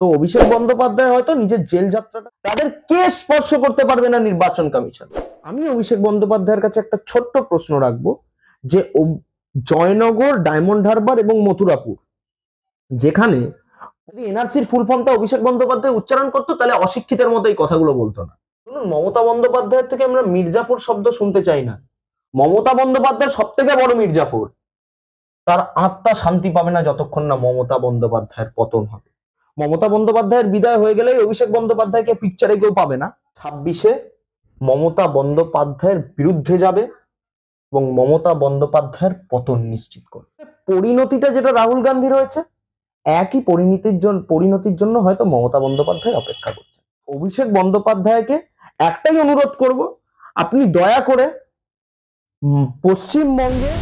তো অভিষেক বন্দ্যোপাধ্যায় হয়তো নিজের জেল যাত্রাটা তাদের কে স্পর্শ করতে পারবে না নির্বাচন কমিশন। আমি অভিষেক বন্দ্যোপাধ্যায়ের কাছে একটা ছোট্ট প্রশ্ন রাখবো যে জয়নগর, ডায়মন্ড হারবার এবং মথুরাপুর, যেখানে এনআরসির ফুল ফর্মটা অভিষেক বন্দ্যোপাধ্যায় উচ্চারণ করতো, তাহলে অশিক্ষিতের মতো এই কথাগুলো বলতো না। শুনুন, মমতা বন্দ্যোপাধ্যায়ের থেকে আমরা মির্জাফর শব্দ শুনতে চাই না। মমতা বন্দ্যোপাধ্যায় সব থেকে বড় মির্জাফর। তার আত্মা শান্তি পাবে না যতক্ষণ না মমতা বন্দ্যোপাধ্যায়ের পতন হবে। মমতা বন্দ্যোপাধ্যায়ের বিদায় হয়ে গেলেই অভিষেক বন্দ্যোপাধ্যায়কে পিকচারে কেউ পাবে না। 26-এ মমতা বন্দ্যোপাধ্যায়ের বিরুদ্ধে যাবে এবং মমতা বন্দ্যোপাধ্যায়ের পতন নিশ্চিত করবে। পরিণতিটা যেটা রাহুল গান্ধী রয়েছে, একই পরিণতির জন্য হয়তো মমতা বন্দ্যোপাধ্যায় অপেক্ষা করছে। অভিষেক বন্দ্যোপাধ্যায়কে একটাই অনুরোধ করব, আপনি দয়া করে পশ্চিমবঙ্গে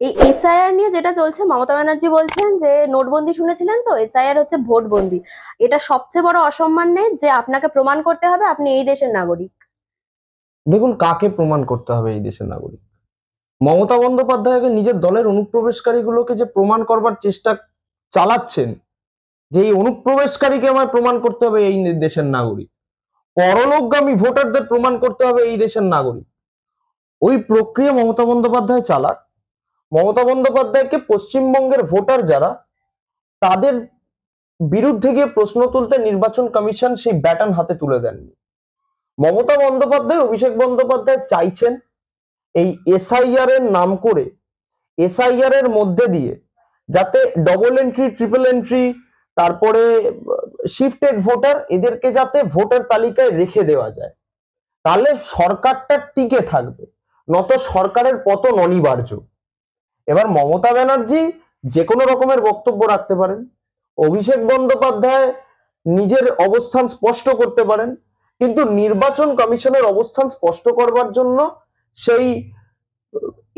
এই এসআইআর নিয়ে যেটা চলছে, মমতা ব্যানার্জি বলছেন যে নোটবন্দি শুনেছিলেন তো, এসআইআর হচ্ছে ভোটবন্দি। এটা সবচেয়ে বড় অসম্মান নেই যে আপনাকে প্রমাণ করতে হবে আপনি এই দেশের নাগরিক। দেখুন, কাকে প্রমাণ করতে হবে এই দেশের নাগরিক? মমতা বন্দ্যোপাধ্যায়কে নিজের দলের অনুপ্রবেশকারীগুলোকে যে প্রমাণ করবার চেষ্টা চালাচ্ছেন, যে এই অনুপ্রবেশকারীকে আমায় প্রমাণ করতে হবে এই দেশের নাগরিক, পরলোকগামী ভোটারদের প্রমাণ করতে হবে এই দেশের নাগরিক, ওই প্রক্রিয়া মমতা বন্দ্যোপাধ্যায় চালাক। মমতা বন্দ্যোপাধ্যায়কে পশ্চিমবঙ্গের ভোটার যারা, তাদের বিরুদ্ধে গিয়ে প্রশ্ন তুলতে নির্বাচন কমিশন সেই ব্যাটন হাতে তুলে দেননি। মমতা বন্দ্যোপাধ্যায়, অভিষেক বন্দ্যোপাধ্যায় চাইছেন এই এসআইআর এর নাম করে, এসআইআর এর মধ্যে দিয়ে যাতে ডবল এন্ট্রি, ট্রিপল এন্ট্রি, তারপরে শিফটেড ভোটার, এদেরকে যাতে ভোটার তালিকায় রেখে দেওয়া যায়, তাহলে সরকারটা টিকে থাকবে, নত সরকারের পতন অনিবার্য। এবার মমতা ব্যানার্জি যে কোনো রকমের বক্তব্য রাখতে পারেন, অভিষেক বন্দ্যোপাধ্যায় নিজের অবস্থান স্পষ্ট করতে পারেন, কিন্তু নির্বাচন কমিশনের অবস্থান স্পষ্ট করবার জন্য সেই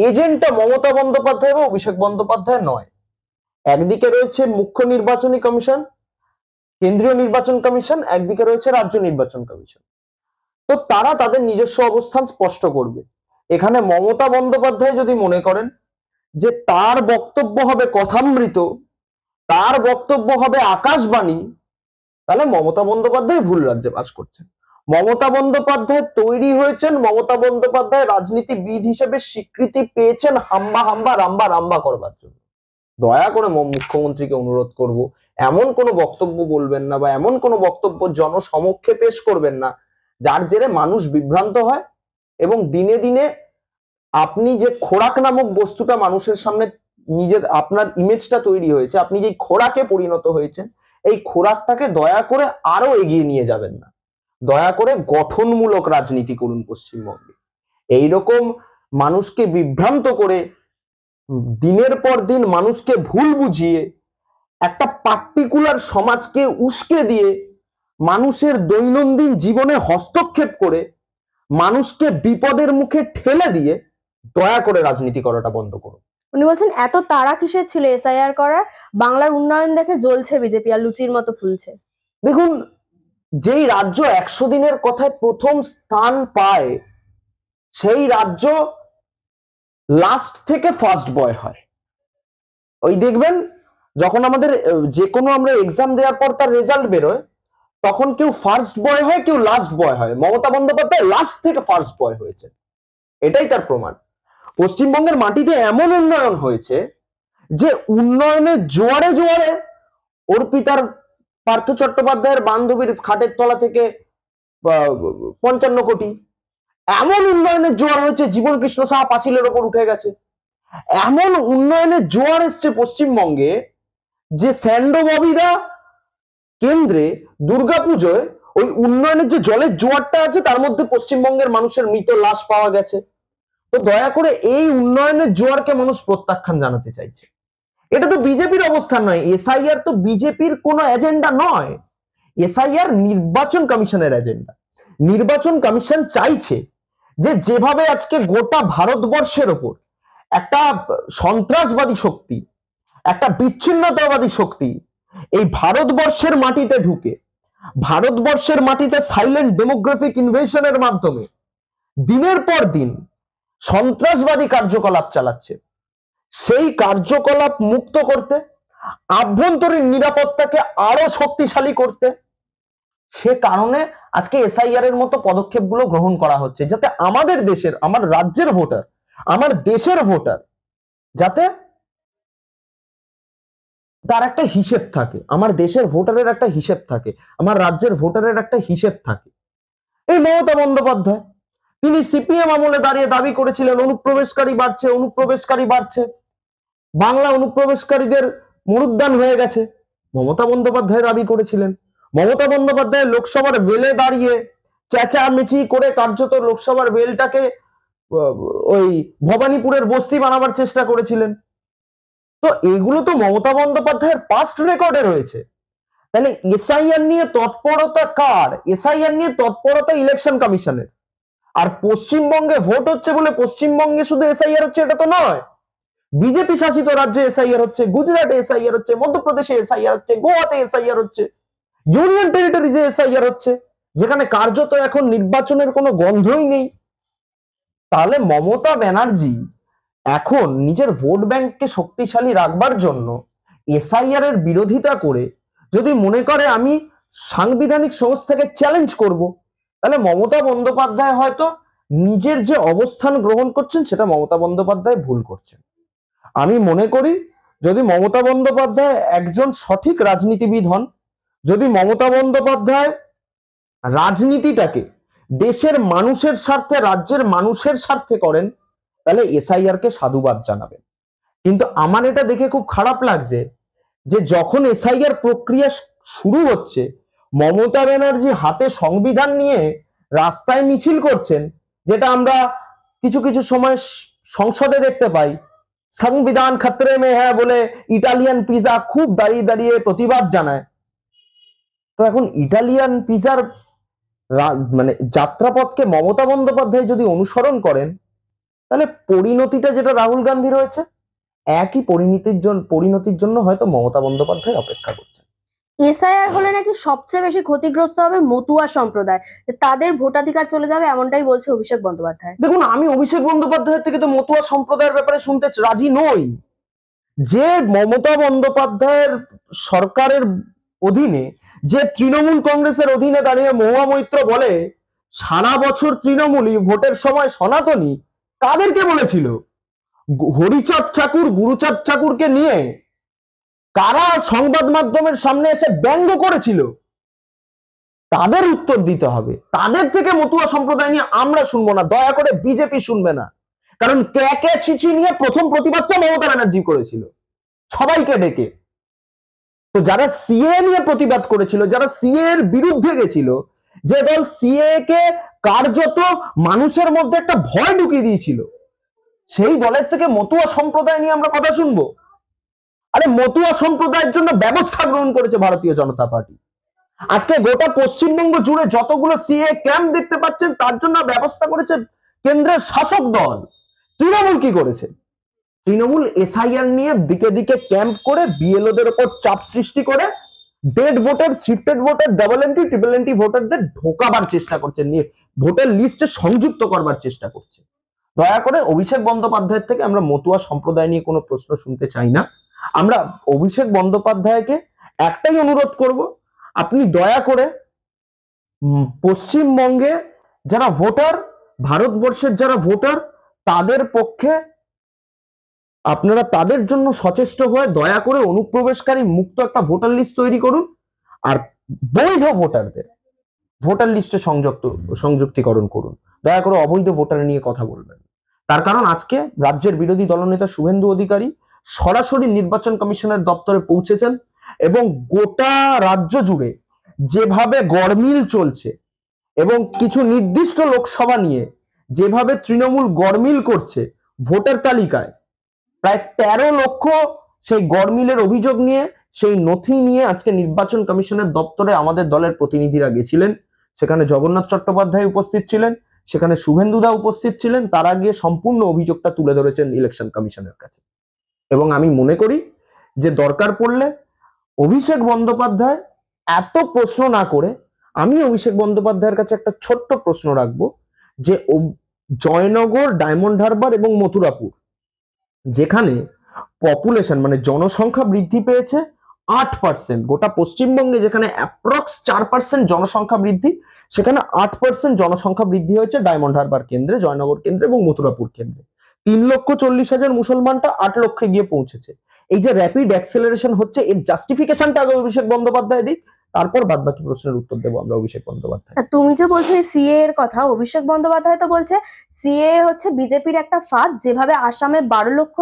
এজেন্টটা মমতা বন্দ্যোপাধ্যায় বা অভিষেক বন্দ্যোপাধ্যায় নয়। একদিকে রয়েছে মুখ্য নির্বাচনী কমিশন, কেন্দ্রীয় নির্বাচন কমিশন, একদিকে রয়েছে রাজ্য নির্বাচন কমিশন। তো তারা তাদের নিজস্ব অবস্থান স্পষ্ট করবে। এখানে মমতা বন্দ্যোপাধ্যায় যদি মনে করেন যে তার বক্তব্য হবে কথামৃত, তার বক্তব্য হবে আকাশবাণী, তাহলে মমতা বন্দ্যোপাধ্যায় ভুল রাজ্যে বাস করছেন। মমতা বন্দ্যোপাধ্যায় তৈরি হয়েছেন, মমতা বন্দ্যোপাধ্যায় রাজনীতিবিদ হিসেবে স্বীকৃতি পেয়েছেন হাম্বা হাম্বা রাম্বা রাম্বা করবার জন্য। দয়া করে মুখ্যমন্ত্রীকে অনুরোধ করব, এমন কোনো বক্তব্য বলবেন না বা এমন কোনো বক্তব্য জনসমক্ষে পেশ করবেন না যার জেরে মানুষ বিভ্রান্ত হয় এবং দিনে দিনে আপনি যে খোরাক নামক বস্তুটা মানুষের সামনে নিজের আপনার ইমেজটা তৈরি হয়েছে, আপনি যে খোরাকে পরিণত হয়েছেন, এই খোরাকটাকে দয়া করে আরো এগিয়ে নিয়ে যাবেন না। দয়া করে গঠনমূলক রাজনীতি করুন পশ্চিমবঙ্গে। এইরকম মানুষকে বিভ্রান্ত করে, দিনের পর দিন মানুষকে ভুল বুঝিয়ে, একটা পার্টিকুলার সমাজকে উস্কে দিয়ে, মানুষের দৈনন্দিন জীবনে হস্তক্ষেপ করে, মানুষকে বিপদের মুখে ঠেলে দিয়ে দয়া করে রাজনীতি করাটা বন্ধ করুন। উনি বলছেন এত তাড়া কিসের ছিল এসআইআর করার, বাংলার উন্নয়ন দেখে জ্বলছে বিজেপি আর লুচির মতো ফুলছে। দেখুন, যেই রাজ্য 100 দিনের কথায় প্রথম স্থান পায়, সেই রাজ্য লাস্ট থেকে ফার্স্ট বয় হয়। ওই দেখবেন, যখন আমাদের যে কোনো আমরা এক্সাম দেওয়ার পর তার রেজাল্ট বেরোয়, তখন কেউ ফার্স্ট বয় হয়, কেউ লাস্ট বয় হয়। মমতা বন্দ্যোপাধ্যায় লাস্ট থেকে ফার্স্ট বয় হয়েছে, এটাই তার প্রমাণ। পশ্চিমবঙ্গের মাটিতে এমন উন্নয়ন হয়েছে যে উন্নয়নের জোয়ারে জোয়ারে অর্পিতার, পার্থ চট্টোপাধ্যায়ের বান্ধবীর খাটের তলা থেকে 55 কোটি, এমন উন্নয়নের জোয়ার হয়েছে, জীবন কৃষ্ণ সাহা পাঁচিলের ওপর উঠে গেছে। এমন উন্নয়নের জোয়ার এসছে পশ্চিমবঙ্গে যে স্যান্ডো ববিদা কেন্দ্রে দুর্গাপুজোয় ওই উন্নয়নের যে জলের জোয়ারটা আছে, তার মধ্যে পশ্চিমবঙ্গের মানুষের মৃত লাশ পাওয়া গেছে। তো দয়া করে এই উন্নয়নের জোয়ারকে মানুষ প্রত্যাখ্যান জানাতে চাইছে। এটা তো বিজেপির অবস্থান নয়, এসআইআর তো বিজেপির কোনো এজেন্ডা নয়। এসআইআর নির্বাচন কমিশনের এজেন্ডা। নির্বাচন কমিশন চাইছে যে যেভাবে আজকে গোটা ভারতবর্ষের ওপর একটা সন্ত্রাসবাদী শক্তি, একটা বিচ্ছিন্নতাবাদী শক্তি এই ভারতবর্ষের মাটিতে ঢুকে ভারতবর্ষের মাটিতে সাইলেন্ট ডেমোগ্রাফিক ইনভেশনের মাধ্যমে দিনের পর দিন সন্ত্রাসবাদী কার্যকলাপ চালাচ্ছে, সেই কার্যকলাপ মুক্ত করতে, আভ্যন্তরীণ নিরাপত্তাকে আরো শক্তিশালী করতে, সে কারণে আজকে এসআইআর এর মতো পদক্ষেপগুলো গ্রহণ করা হচ্ছে, যাতে আমাদের দেশের, আমার রাজ্যের ভোটার, আমার দেশের ভোটার যাতে তার একটা হিসেব থাকে, আমার দেশের ভোটারের একটা হিসেব থাকে, আমার রাজ্যের ভোটারের একটা হিসেব থাকে। এই মমতা বন্দ্যোপাধ্যায় তিনি সিপিএম আমলে দাঁড়িয়ে দাবি করেছিলেন অনুপ্রবেশকারী বাড়ছে, অনুপ্রবেশকারী বাড়ছে, বাংলা অনুপ্রবেশকারীদের মরুদ্যান হয়ে গেছে। মমতা বন্দ্যোপাধ্যায় দাবি করেছিলেন। মমতা বন্দ্যোপাধ্যায় লোকসভার বেলে দাঁড়িয়ে চেঁচামেচি করে কার্যত লোকসভার বেলটাকে ওই ভবানীপুরের বস্তি বানাবার চেষ্টা করেছিলেন। তো এগুলো তো মমতা বন্দ্যোপাধ্যায়ের পাস্ট রেকর্ডে রয়েছে। তাহলে এসআইআর নিয়ে তৎপরতা কার? এসআইআর নিয়ে তৎপরতা ইলেকশন কমিশনের। আর পশ্চিমবঙ্গে ভোট হচ্ছে বলে পশ্চিমবঙ্গে শুধু এসআইআর হচ্ছে এটা তো নয়, বিজেপি শাসিত রাজ্যে এসআইআর হচ্ছে, গুজরাটে এসআইআর হচ্ছে, মধ্যপ্রদেশে এসআইআর হচ্ছে, গোয়াতে এসআইআর হচ্ছে, ইউনিয়ন টেরিটরিজে এসআইআর হচ্ছে, যেখানে কার্যত এখন নির্বাচনের কোনো গন্ধই নেই। তাহলে মমতা ব্যানার্জি এখন নিজের ভোট ব্যাংককে শক্তিশালী রাখবার জন্য এসআইআর এর বিরোধিতা করে যদি মনে করে আমি সাংবিধানিক সংস্থাকে চ্যালেঞ্জ করব, তাহলে মমতা বন্দ্যোপাধ্যায় হয়তো নিজের যে অবস্থান গ্রহণ করছেন সেটা মমতা বন্দ্যোপাধ্যায় ভুল করছেন। আমি মনে করি যদি মমতা বন্দ্যোপাধ্যায় একজন সঠিক রাজনীতিবিদ হন, যদি মমতা বন্দ্যোপাধ্যায় রাজনীতিটাকে দেশের মানুষের স্বার্থে, রাজ্যের মানুষের স্বার্থে করেন, তাহলে এসআইআর কে সাধুবাদ জানাবেন। কিন্তু আমার এটা দেখে খুব খারাপ লাগছে যে যখন এসআইআর প্রক্রিয়া শুরু হচ্ছে, মমতা ব্যানার্জি হাতে সংবিধান নিয়ে রাস্তায় মিছিল করছেন, যেটা আমরা কিছু কিছু সময় সংসদে দেখতে পাই। সংবিধান খতরে মে হ্যাঁ বলে ইটালিয়ান পিজা খুব দাঁড়িয়ে দাঁড়িয়ে প্রতিবাদ জানায়। তো এখন ইটালিয়ান পিজার মানে যাত্রাপথকে মমতা বন্দ্যোপাধ্যায় যদি অনুসরণ করেন, তাহলে পরিণতিটা যেটা রাহুল গান্ধী রয়েছে, একই পরিণতির জন্য হয়তো মমতা বন্দ্যোপাধ্যায় অপেক্ষা করছেন। এসআইআর হলে নাকি সবচেয়ে বেশি ক্ষতিগ্রস্ত হবে মতুয়া সম্প্রদায়, তাদের ভোটাধিকার চলে যাবে, এমনটাই বলছে অভিষেক বন্দ্যোপাধ্যায়। দেখুন, আমি অভিষেক বন্দ্যোপাধ্যায়ের থেকে তো মতুয়া সম্প্রদায়ের ব্যাপারে শুনতে রাজি নই। যে মমতা বন্দ্যোপাধ্যায়ের সরকারের অধীনে, যে তৃণমূল কংগ্রেসের অধীনে দাঁড়িয়ে মহুয়া মৈত্র বলে সারা বছর তৃণমূলই, ভোটের সময় সনাতনী, কাদেরকে বলেছিল? হরিচাঁদ ঠাকুর, গুরুচাঁদ ঠাকুরকে নিয়ে কারা সংবাদ মাধ্যমের সামনে এসে ব্যঙ্গ করেছিল? তাদের উত্তর দিতে হবে। তাদের থেকে মতুয়া সম্প্রদায় নিয়ে আমরা শুনবো না, দয়া করে বিজেপি শুনবে না। কারণ ক্যাকে চিঠি নিয়ে প্রথম প্রতিবাদটা মমতা ব্যানার্জি করেছিল সবাইকে ডেকে। তো যারা সিএ নিয়ে প্রতিবাদ করেছিল, যারা সিএ এর বিরুদ্ধে গেছিল, যে দল সিএ কে কার্যত মানুষের মধ্যে একটা ভয় ঢুকিয়ে দিয়েছিল, সেই দলের থেকে মতুয়া সম্প্রদায় নিয়ে আমরা কথা শুনবো? আরে মতুয়া সম্প্রদায়ের জন্য ব্যবস্থা গ্রহণ করেছে ভারতীয় জনতা পার্টি। আজকে গোটা পশ্চিমবঙ্গ জুড়ে যতগুলো সিএ ক্যাম্প দেখতে পাচ্ছেন, তার জন্য ব্যবস্থা করেছে কেন্দ্রের শাসক দল। তৃণমূল কি করেছে? তৃণমূল এসআইআর নিয়ে দিকে দিকে ক্যাম্প করে বিএলওদের উপর চাপ সৃষ্টি করে dead voter, shifted voter, double entry, triple entry ভোটারদের ঢোকাবার চেষ্টা করছে, নিয়ে ভোটার লিস্টে সংযুক্ত করবার চেষ্টা করছে। দয়া করে অভিষেক বন্দ্যোপাধ্যায়ের থেকে আমরা মতুয়া সম্প্রদায় নিয়ে কোনো প্রশ্ন শুনতে চাই না। আমরা অভিষেক বন্দ্যোপাধ্যায়কে একটাই অনুরোধ করব, আপনি দয়া করে পশ্চিমবঙ্গে যারা ভোটার, ভারতবর্ষের যারা ভোটার, তাদের পক্ষে আপনারা তাদের জন্য সচেষ্ট হয়ে দয়া করে অনুপ্রবেশকারী মুক্ত একটা ভোটার লিস্ট তৈরি করুন, আর বৈধ ভোটারদের ভোটার লিস্টে সংযুক্তিকরণ করুন। দয়া করে অবৈধ ভোটার নিয়ে কথা বলবেন। তার কারণ আজকে রাজ্যের বিরোধী দলনেতা শুভেন্দু অধিকারী সরাসরি নির্বাচন কমিশনের দপ্তরে পৌঁছেছেন এবং গোটা রাজ্য জুড়ে যেভাবে গরমিল চলছে এবং কিছু নির্দিষ্ট লোকসভা নিয়ে যেভাবে তৃণমূল গরমিল করছে, ভোটার তালিকায় প্রায় 13 লক্ষ সেই গরমিলের অভিযোগ নিয়ে সেই নথি নিয়ে আজকে নির্বাচন কমিশনের দপ্তরে আমাদের দলের প্রতিনিধিরা গেছিলেন। সেখানে জগন্নাথ চট্টোপাধ্যায় উপস্থিত ছিলেন, সেখানে শুভেন্দুদা উপস্থিত ছিলেন। তারা গিয়ে সম্পূর্ণ অভিযোগটা তুলে ধরেছেন ইলেকশন কমিশনের কাছে। এবং আমি মনে করি যে দরকার পড়লে অভিষেক বন্দ্যোপাধ্যায় এত প্রশ্ন না করে, আমি অভিষেক বন্দ্যোপাধ্যায়ের কাছে একটা ছোট্ট প্রশ্ন রাখবো যে জয়নগর, ডায়মন্ড হারবার এবং মথুরাপুর, যেখানে পপুলেশন মানে জনসংখ্যা বৃদ্ধি পেয়েছে 8%, গোটা পশ্চিমবঙ্গে যেখানে অ্যাপ্রক্স 4% জনসংখ্যা বৃদ্ধি, সেখানে 8% জনসংখ্যা বৃদ্ধি হয়েছে ডায়মন্ড হারবার কেন্দ্রে, জয়নগর কেন্দ্রে এবং মথুরাপুর কেন্দ্রে। 3,40,000 মুসলমানটা 8 লক্ষে গিয়ে পৌঁছেছে। এই যে র্যাপিড অ্যাক্সেলারেশন হচ্ছে, এর জাস্টিফিকেশনটা আগে অভিষেক বন্দ্যোপাধ্যায় দিক, তারপর বাদ বাকি প্রশ্নের উত্তর দেবো আমরা অভিষেক বন্দ্যোপাধ্যায়। আর তুমি যে বলছো সিএ এর কথা, অভিষেক বন্দ্যোপাধ্যায় তো বলছে সিএ হচ্ছে বিজেপির একটা ফাঁদ। যেভাবে আসামে 12 লক্ষ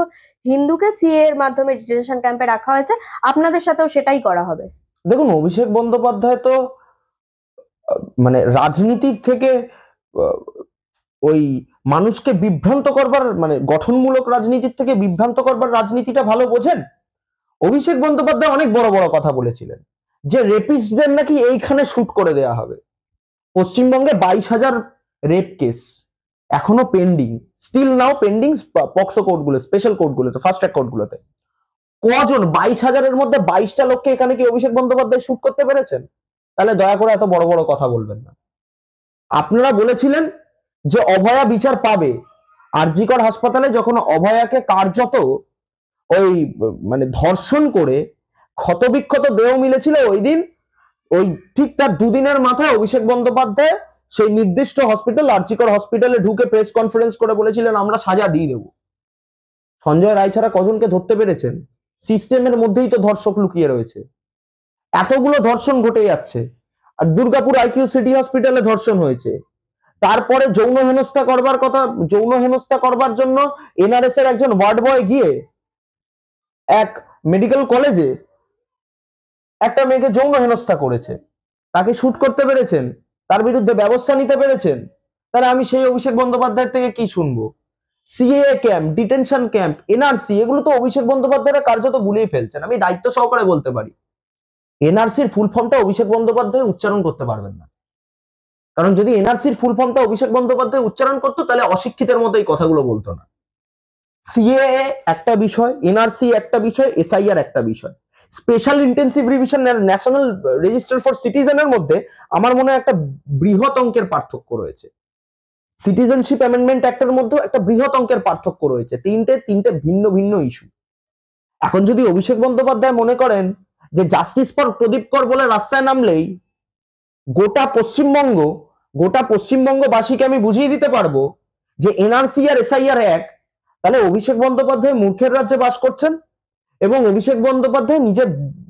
হিন্দুকে সিএ এর মাধ্যমে ডিটেনশন ক্যাম্পে রাখা হয়েছে, আপনাদের সাথেও সেটাই করা হবে। দেখুন, অভিষেক বন্দ্যোপাধ্যায় তো মানে রাজনীতির থেকে ওই মানুষকে বিভ্রান্ত করবার, মানে গঠনমূলক রাজনীতির থেকে বিভ্রান্ত করবার রাজনীতিটা ভালো বোঝেন। অভিষেক বন্দ্যোপাধ্যায় অনেক বড় বড় কথা বলেছিলেন যে রেপিস্টদের নাকি এইখানে শুট করে দেয়া হবে। পশ্চিমবঙ্গে 22,000 রেপ কেস এখনো pending, still now pending POCSO কোর্টগুলো, স্পেশাল কোর্টগুলোতে, ফাস্ট ট্র্যাক কোর্টগুলোতে। কজন 22,000-এর মধ্যে 22টা লোককে এখানে কি অভিষেক বন্দ্যোপাধ্যায় শুট করতে পেরেছেন? তাহলে দয়া করে এত বড় বড় কথা বলবেন না। আপনারা বলেছিলেন যে অভয়া বিচার পাবে। আরজি কর হাসপাতালে যখন অভয়াকে কার্যত ওই মানে ধর্ষণ করে ক্ষতবিক্ষত দেহ মিলেছিল, ওই দিন ওই ঠিক তার দুদিনের মাথায় অভিষেক বন্দ্যোপাধ্যায় সেই নির্দিষ্ট হসপিটাল, আরজি কর হসপিটালে ঢুকে প্রেস কনফারেন্স করে বলেছিলেন আমরা সাজা দিয়ে দেব। সঞ্জয় রায় ছাড়া কজনকে ধরতে পেরেছেন? সিস্টেমের মধ্যেই তো ধর্ষক লুকিয়ে রয়েছে। এতগুলো ধর্ষণ ঘটে যাচ্ছে। আর দুর্গাপুর আইকিউ সিটি হসপিটালে ধর্ষণ হয়েছে। তারপরে যৌন হেনস্থা করবার কথা, যৌন হেনস্থা করবার জন্য এনআরএস এর একজন ওয়ার্ড বয় গিয়ে এক মেডিকেল কলেজে একটা মেয়েকে যৌন হেনস্থা করেছে। তাকে শুট করতে পেরেছেন, তার বিরুদ্ধে ব্যবস্থা নিতে পেরেছেন। তাহলে আমি সেই অভিষেক বন্দ্যোপাধ্যায়ের থেকে কি শুনবো? CAA camp, detention camp, NRC, এগুলো তো অভিষেক বন্দ্যোপাধ্যায়রা কার্যত গুলিয়ে ফেলছেন। আমি দায়িত্ব সহকারে বলতে পারি, এনআরসির ফুল ফর্মটা অভিষেক বন্দ্যোপাধ্যায় উচ্চারণ করতে পারবেন না। কারণ যদি এনআরসির ফুল ফর্মটা অভিষেক বন্দ্যোপাধ্যায় উচ্চারণ করতো, তাহলে অশিক্ষিতের মতো এই কথাগুলো বলতো না। সিএএ একটা বিষয়, এনআরসি একটা বিষয়, এসআইআর একটা বিষয়। স্পেশাল ইন্টেন্সিভ রিভিশন আর ন্যাশনাল রেজিস্টার ফর সিটিজেনের মধ্যে আমার মনে হয় একটা বৃহৎ অঙ্কের পার্থক্য রয়েছে। সিটিজেনশিপ অ্যামেন্ডমেন্ট অ্যাক্টের মধ্যে একটা বৃহৎ অঙ্কের পার্থক্য রয়েছে। তিনটে ভিন্ন ভিন্ন ইস্যু। এখন যদি অভিষেক বন্দ্যোপাধ্যায় মনে করেন যে জাস্টিস ফর প্রদীপ কর বলে রাস্তায় নামলেই গোটা পশ্চিমবঙ্গবাসীকে আমি বুঝিয়ে দিতে পারবো যে এনআরসি আর এসআইআর এক, তাহলে অভিষেক বন্দ্যোপাধ্যায় মূর্খের রাজ্যে বাস করছেন। এবং অভিষেক বন্দ্যোপাধ্যায় নিজে,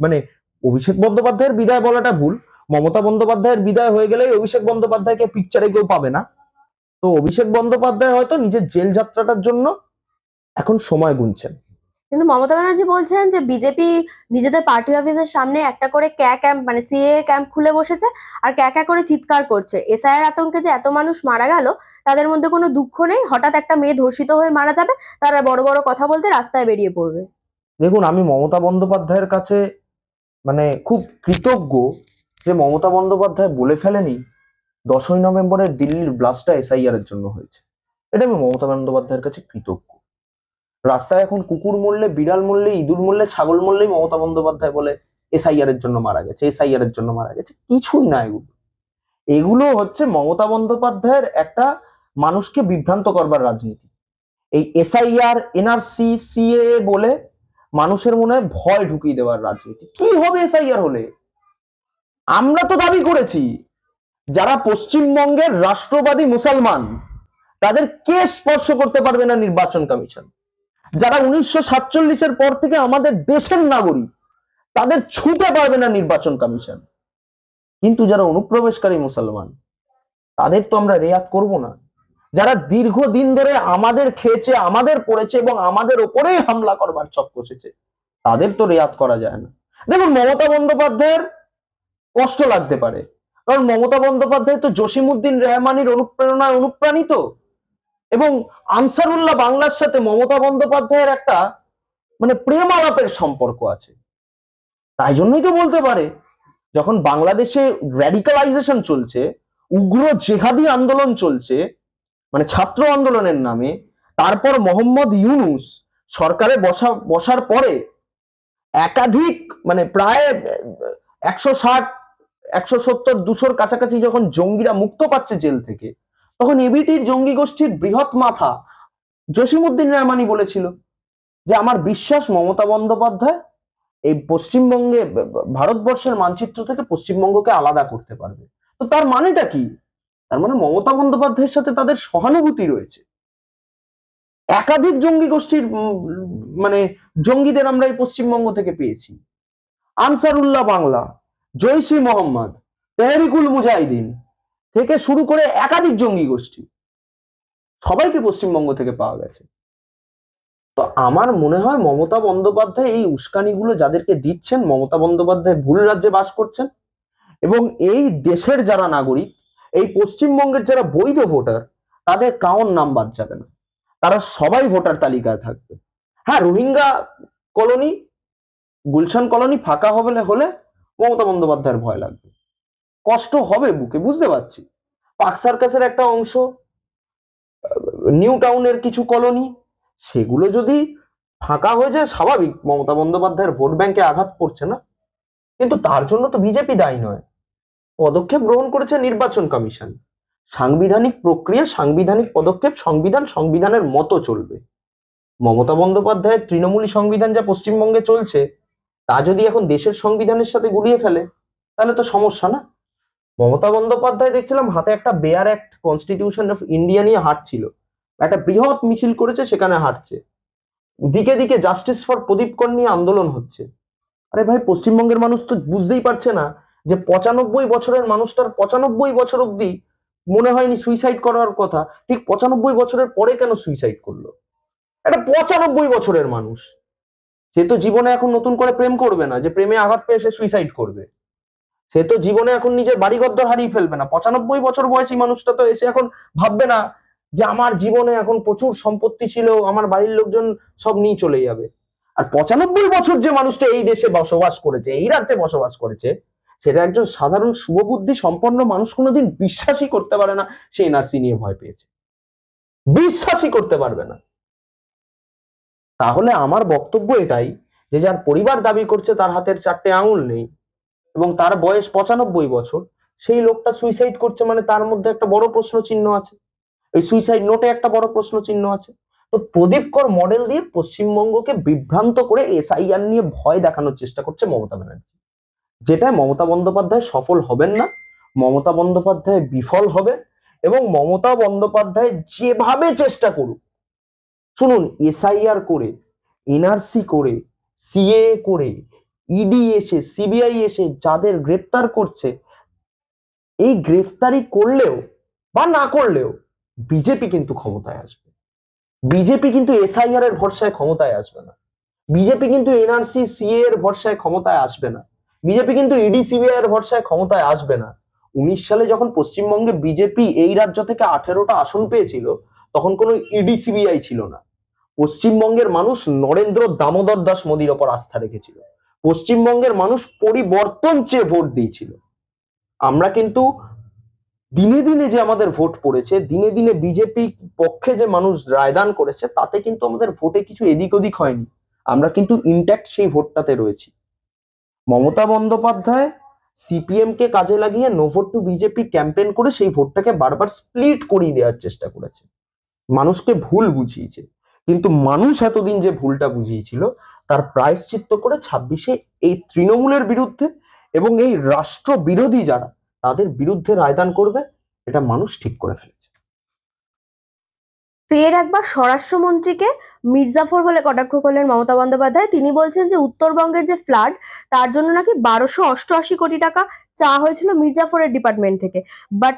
মানে অভিষেক বন্দ্যোপাধ্যায়ের বিদায় বলাটা ভুল, মমতা বন্দ্যোপাধ্যায়ের বিদায় হয়ে গেলেই অভিষেক বন্দ্যোপাধ্যায়কে পিকচারে কেউ পাবে না। তো অভিষেক বন্দ্যোপাধ্যায় হয়তো নিজের জেল যাত্রাটার জন্য এখন সময় গুনছেন। কিন্তু মমতা ব্যানার্জি বলছেন যে বিজেপি নিজেদের পার্টি অফিসের সামনে একটা করে ক্যাম্প মানে সিএ ক্যাম্প খুলে বসেছে আর ক্যা করে চিৎকার করছে। এসআইআর আতঙ্কে যে এত মানুষ মারা গেল, তাদের মধ্যে কোনো দুঃখ নেই। হঠাৎ একটা মেয়ে ধর্ষিত হয়ে মারা যাবে, তারা বড় বড় কথা বলতে রাস্তায় বেরিয়ে পড়বে। দেখুন, আমি মমতা বন্দ্যোপাধ্যায়ের কাছে মানে খুব কৃতজ্ঞ যে মমতা বন্দ্যোপাধ্যায় বলে ফেলেনি 10ই নভেম্বরের দিল্লির ব্লাস্টটা এসআইআর এর জন্য হয়েছে। এটা আমি মমতা বন্দ্যোপাধ্যায়ের কাছে কৃতজ্ঞ। রাস্তায় এখন কুকুর মরলে, বিড়াল মরলে, ইঁদুর মরলে, ছাগল মরলেই মমতা বন্দ্যোপাধ্যায় বলে এসআইআর এর জন্য মারা গেছে, এসআইআর এর জন্য মারা গেছে। কিছুই না, এগুলো হচ্ছে মমতা বন্দ্যোপাধ্যায়ের একটা মানুষকে বিভ্রান্ত করবার রাজনীতি। এই এসআইআর, এনআরসি, সিএএ বলে মানুষের মনে ভয় ঢুকিয়ে দেওয়ার রাজনীতি। কি হবে এসআইআর হলে? আমরা তো দাবি করেছি যারা পশ্চিমবঙ্গের রাষ্ট্রবাদী মুসলমান তাদের কে স্পর্শ করতে পারবে না নির্বাচন কমিশন। যারা 1947-এর পর থেকে আমাদের দেশের নাগরিক তাদের ছুঁতে পারবে না নির্বাচন কমিশন। কিন্তু যারা অনুপ্রবেশকারী মুসলমান তাদের তো আমরা রেয়াত করব না। যারা দীর্ঘদিন ধরে আমাদের খেয়েছে, আমাদের পড়েছে এবং আমাদের ওপরেই হামলা করবার ছক কষেছে, তাদের তো রেয়াত করা যায় না। দেখুন, মমতা বন্দ্যোপাধ্যায়ের কষ্ট লাগতে পারে, কারণ মমতা বন্দ্যোপাধ্যায় তো জসিমউদ্দিন রহমানির অনুপ্রেরণায় অনুপ্রাণিত এবং আনসারুল্লাহ বাংলার সাথে মমতা বন্দ্যোপাধ্যায়ের একটা মানে প্রেম আলাপের সম্পর্ক আছে। তাই জন্যই তো বলতে পারে, যখন বাংলাদেশে র্যাডিকালাইজেশন চলছে, উগ্র জেহাদি আন্দোলন চলছে, মানে ছাত্র আন্দোলনের নামে, তারপর মোহাম্মদ ইউনূস সরকারে বসার পরে একাধিক, মানে প্রায় 160, 170, 200-র কাছাকাছি যখন জঙ্গিরা মুক্ত পাচ্ছে জেল থেকে, তখন এবিটির জঙ্গি গোষ্ঠীর বৃহৎ মাথা জসিমউদ্দিন রহমানি বলেছিল যে আমার বিশ্বাস মমতা বন্দ্যোপাধ্যায় এই পশ্চিমবঙ্গে, ভারতবর্ষের মানচিত্র থেকে পশ্চিমবঙ্গকে আলাদা করতে পারবে। তো তার মানেটা কি? তার মানে মমতা বন্দ্যোপাধ্যায়ের সাথে তাদের সহানুভূতি রয়েছে। একাধিক জঙ্গি গোষ্ঠীর মানে জঙ্গিদের আমরা এই পশ্চিমবঙ্গ থেকে পেয়েছি। আনসারুল্লাহ বাংলা, জৈশি মোহাম্মদ, তেহরিকুল মুজাহিদিন থেকে শুরু করে একাধিক জঙ্গি গোষ্ঠী, সবাইকে পশ্চিমবঙ্গ থেকে পাওয়া গেছে। তো আমার মনে হয় মমতা বন্দ্যোপাধ্যায় এই উস্কানিগুলো যাদেরকে দিচ্ছেন, মমতা বন্দ্যোপাধ্যায় ভুল রাজ্যে বাস করছেন, এবং এই দেশের যারা নাগরিক, এই পশ্চিমবঙ্গের যারা বৈধ ভোটার, তাদের কাউর নাম বাদ যাবে না, তারা সবাই ভোটার তালিকায় থাকবে। হ্যাঁ, রোহিঙ্গা কলোনি, গুলশান কলোনি ফাঁকা হলে মমতা বন্দ্যোপাধ্যায়ের ভয় লাগবে, কষ্ট হবে বুকে, বুঝতে পারছি। পার্ক সার্কাসের একটা অংশ, নিউ টাউনের কিছু কলোনি, সেগুলো যদি ফাঁকা হয়ে যায়, স্বাভাবিক মমতা বন্দ্যোপাধ্যায়ের ভোট ব্যাংকে আঘাত পড়ছে না, কিন্তু তার জন্য তো বিজেপি দায়ী নয়। পদক্ষেপ গ্রহণ করেছে নির্বাচন কমিশন, সাংবিধানিক প্রক্রিয়া, সাংবিধানিক পদক্ষেপ, সংবিধানের মতো চলবে। মমতা বন্দ্যোপাধ্যায়ের তৃণমূলী সংবিধান যা পশ্চিমবঙ্গে চলছে, তা যদি এখন দেশের সংবিধানের সাথে গুলিয়ে ফেলে, তাহলে তো সমস্যা না। মমতা বন্দ্যোপাধ্যায় দেখছিলাম হাতে একটা bare act, constitution of India নিয়ে হাঁটছিল, একটা বৃহৎ মিছিল করেছে, সেখানে হাঁটছে, দিকে দিকে জাস্টিস ফর প্রদীপ কর নিয়ে আন্দোলন হচ্ছে। আরে ভাই, পশ্চিমবঙ্গের মানুষ তো বুঝতেই পারছে না যে 95 বছরের মানুষটার 95 বছর অব্দি মনে হয়নি সুইসাইড করার কথা, ঠিক 95 বছরের পরে কেন সুইসাইড করলো? এটা 95 বছরের মানুষ, সে তো জীবনে এখন নতুন করে প্রেম করবে না যে প্রেমে আঘাত পেয়ে সে সুইসাইড করবে। সে তো জীবনে এখন নিজের বাড়িঘর হারিয়ে ফেলবে না। 95 বছর বয়সী মানুষটা তো এসে এখন ভাববে না যে আমার জীবনে এখন প্রচুর সম্পত্তি ছিল, আমার বাড়ির লোকজন সব নিয়ে চলে যাবে। আর 95 বছর যে মানুষটা এই দেশে বসবাস করেছে, এই রাজ্যে বসবাস করেছে, সেটা একজন সাধারণ শুভবুদ্ধি সম্পন্ন মানুষ কোনোদিন বিশ্বাসই করতে পারে না সে এনআরসি নিয়ে ভয় পেয়েছে, বিশ্বাসই করতে পারবে না। তাহলে আমার বক্তব্য এটাই, যে যার পরিবার দাবি করছে তার হাতের 4টে আঙুল নেই এবং তার বয়স 95 বছর, সেই লোকটা সুইসাইড করছে, মানে তার মধ্যে একটা বড় প্রশ্ন চিহ্ন আছে, এই সুইসাইড নোটে একটা বড় প্রশ্ন চিহ্ন আছে। তো প্রদীপ কর মডেল দিয়ে পশ্চিমবঙ্গকে বিভ্রান্ত করে এসআইআর নিয়ে ভয় দেখানোর চেষ্টা করছে মমতা ব্যানার্জি, যেটা মমতা বন্দ্যোপাধ্যায় সফল হবেন না, মমতা বন্দ্যোপাধ্যায় বিফল হবে। এবং মমতা বন্দ্যোপাধ্যায় যেভাবে চেষ্টা করুক, শুনুন, এসআইআর করে, এনআরসি করে, সিএ করে, ইডি এসে, সিবিআই এসে যাদের গ্রেপ্তার করছে, এই গ্রেফতারি করলেও বা না করলেও বিজেপি কিন্তু ক্ষমতায় আসবে। বিজেপি কিন্তু এসআইআর এর ভরসায় ক্ষমতায় আসবে না, বিজেপি কিন্তু এনআরসি সিএ এর ভরসায় ক্ষমতায় আসবে না, বিজেপি কিন্তু ইডি সিবিআই এর ভরসায় ক্ষমতায় আসবে না। 19 সালে যখন পশ্চিমবঙ্গে বিজেপি এই রাজ্য থেকে 18টা আসন পেয়েছিল, তখন কোনো ইডি সিবিআই ছিল না। পশ্চিমবঙ্গের মানুষ নরেন্দ্র দামোদর দাস মোদীর ওপর আস্থা রেখেছিল, পশ্চিমবঙ্গের মানুষ পরিবর্তন চেয়ে ভোট দিয়েছিল। আমরা কিন্তু দিনে দিনে যে আমাদের ভোট পড়েছে, দিনে দিনে বিজেপি পক্ষে যে মানুষ রায়দান করেছে, তাতে কিন্তু আমাদের ভোটে কিছু এদিক ওদিক হয়নি, আমরা কিন্তু ইনট্যাক্ট সেই ভোটটাতে রয়েছি। মমতা বন্দ্যোপাধ্যায় সিপিএম কে কাজে লাগিয়ে no vote to BJP campaign করে সেই ভোটটাকে বারবার স্প্লিট করিয়ে দেওয়ার চেষ্টা করেছে, মানুষকে ভুল বুঝিয়েছে। কিন্তু মানুষ এতদিন যে ভুলটা বুঝিয়েছিল, তার প্রায়শ্চিত্ত করে 26-এ এই তৃণমূলের বিরুদ্ধে এবং এই রাষ্ট্র বিরোধী যারা, তাদের বিরুদ্ধে রায়দান করবে, এটা মানুষ ঠিক করে ফেলেছে। ফের একবার স্বরাষ্ট্রমন্ত্রীকে মির্জাফর বলে কটাক্ষ করলেন মমতা বন্দ্যোপাধ্যায়। তিনি বলছেন যে উত্তরবঙ্গের যে ফ্লাড, তার জন্য নাকি 1288 কোটি টাকা চাওয়া হয়েছিল মির্জাফরের ডিপার্টমেন্ট থেকে, but